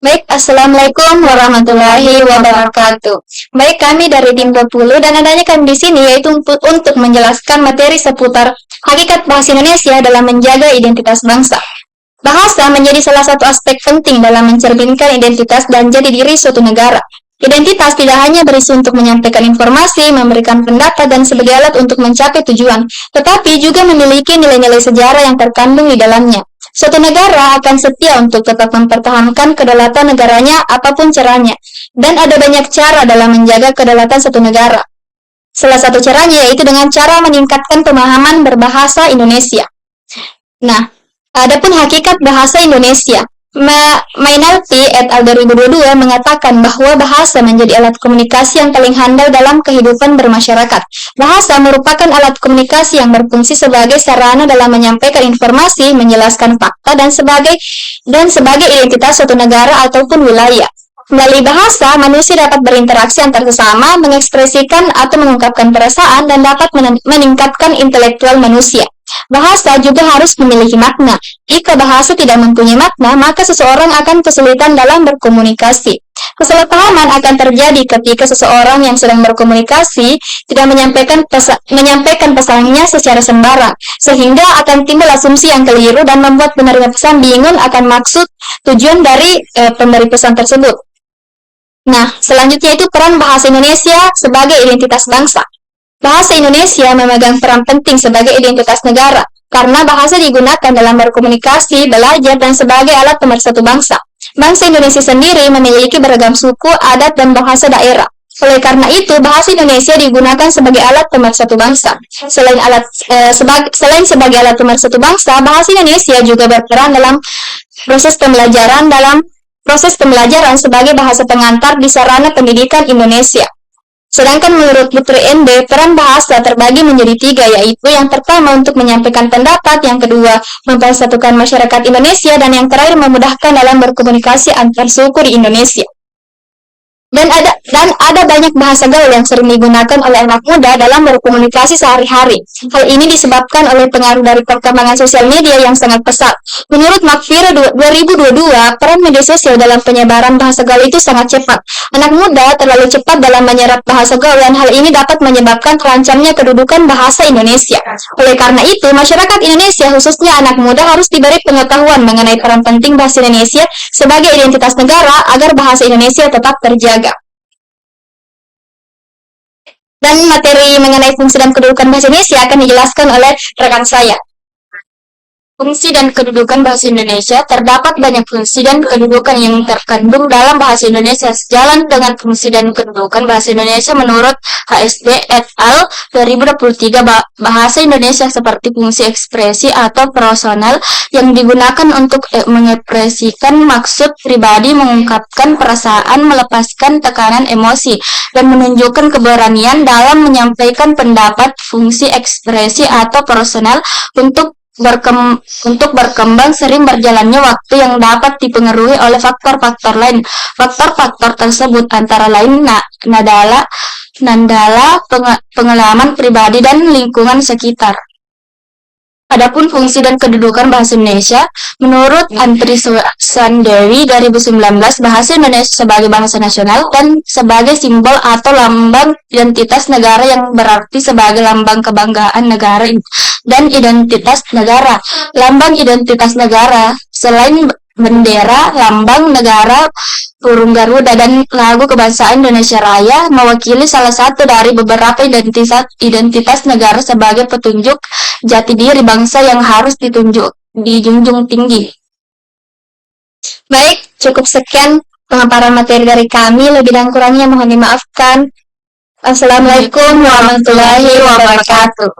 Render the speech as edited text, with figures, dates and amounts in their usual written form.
Baik, Assalamualaikum warahmatullahi wabarakatuh. Baik, kami dari tim 20 dan adanya kami di sini yaitu untuk menjelaskan materi seputar hakikat bahasa Indonesia dalam menjaga identitas bangsa. Bahasa menjadi salah satu aspek penting dalam mencerminkan identitas dan jati diri suatu negara. Identitas tidak hanya berisi untuk menyampaikan informasi, memberikan pendapat, dan sebagai alat untuk mencapai tujuan, tetapi juga memiliki nilai-nilai sejarah yang terkandung di dalamnya. Suatu negara akan setia untuk tetap mempertahankan kedaulatan negaranya apapun caranya, dan ada banyak cara dalam menjaga kedaulatan suatu negara. Salah satu caranya yaitu dengan cara meningkatkan pemahaman berbahasa Indonesia. Nah, adapun hakikat bahasa Indonesia, Mainalti et al. 2022 mengatakan bahwa bahasa menjadi alat komunikasi yang paling handal dalam kehidupan bermasyarakat. Bahasa merupakan alat komunikasi yang berfungsi sebagai sarana dalam menyampaikan informasi, menjelaskan fakta, dan sebagai identitas suatu negara ataupun wilayah. Melalui bahasa, manusia dapat berinteraksi antar sesama, mengekspresikan atau mengungkapkan perasaan, dan dapat meningkatkan intelektual manusia. Bahasa juga harus memiliki makna. Jika bahasa tidak mempunyai makna, maka seseorang akan kesulitan dalam berkomunikasi. Kesalahpahaman akan terjadi ketika seseorang yang sedang berkomunikasi tidak menyampaikan pesannya secara sembarang, sehingga akan timbul asumsi yang keliru dan membuat penerima pesan bingung akan maksud tujuan dari pemberi pesan tersebut. Nah, selanjutnya itu peran bahasa Indonesia sebagai identitas bangsa. Bahasa Indonesia memegang peran penting sebagai identitas negara, karena bahasa digunakan dalam berkomunikasi, belajar, dan sebagai alat pemersatu bangsa. Bangsa Indonesia sendiri memiliki beragam suku, adat, dan bahasa daerah. Oleh karena itu, bahasa Indonesia digunakan sebagai alat pemersatu bangsa. Selain sebagai alat pemersatu bangsa, bahasa Indonesia juga berperan dalam proses pembelajaran sebagai bahasa pengantar di sarana pendidikan Indonesia. Sedangkan menurut Putri NB, peran bahasa terbagi menjadi 3, yaitu yang pertama untuk menyampaikan pendapat, yang kedua mempersatukan masyarakat Indonesia, dan yang terakhir memudahkan dalam berkomunikasi antar suku di Indonesia. Dan ada banyak bahasa gaul yang sering digunakan oleh anak muda dalam berkomunikasi sehari-hari. Hal ini disebabkan oleh pengaruh dari perkembangan sosial media yang sangat pesat. Menurut Makfira 2022, peran media sosial dalam penyebaran bahasa gaul itu sangat cepat. Anak muda terlalu cepat dalam menyerap bahasa gaul dan hal ini dapat menyebabkan terancamnya kedudukan bahasa Indonesia. Oleh karena itu, masyarakat Indonesia khususnya anak muda harus diberi pengetahuan mengenai peran penting bahasa Indonesia sebagai identitas negara agar bahasa Indonesia tetap terjaga. Dan materi mengenai fungsi dan kedudukan bahasa Indonesia akan dijelaskan oleh rekan saya. Fungsi dan kedudukan bahasa Indonesia. Terdapat banyak fungsi dan kedudukan yang terkandung dalam bahasa Indonesia. Sejalan dengan fungsi dan kedudukan bahasa Indonesia menurut HSD et al. 2023, bahasa Indonesia seperti fungsi ekspresi atau personal yang digunakan untuk mengekspresikan maksud pribadi, mengungkapkan perasaan, melepaskan tekanan emosi, dan menunjukkan keberanian dalam menyampaikan pendapat. Fungsi ekspresi atau personal untuk berkembang sering berjalannya waktu yang dapat dipengaruhi oleh faktor-faktor lain. Faktor-faktor tersebut antara lain pengalaman pribadi dan lingkungan sekitar. Adapun fungsi dan kedudukan bahasa Indonesia, menurut Antri Sandewi 2019, bahasa Indonesia sebagai bahasa nasional dan sebagai simbol atau lambang identitas negara yang berarti sebagai lambang kebanggaan negara dan identitas negara. Lambang identitas negara, selain bendera, lambang negara, burung Garuda, dan lagu kebangsaan Indonesia Raya, mewakili salah satu dari beberapa identitas negara sebagai petunjuk jati diri bangsa yang harus dijunjung tinggi. Baik, cukup sekian pemaparan materi dari kami. Lebih dan kurangnya mohon dimaafkan. Assalamualaikum warahmatullahi wabarakatuh.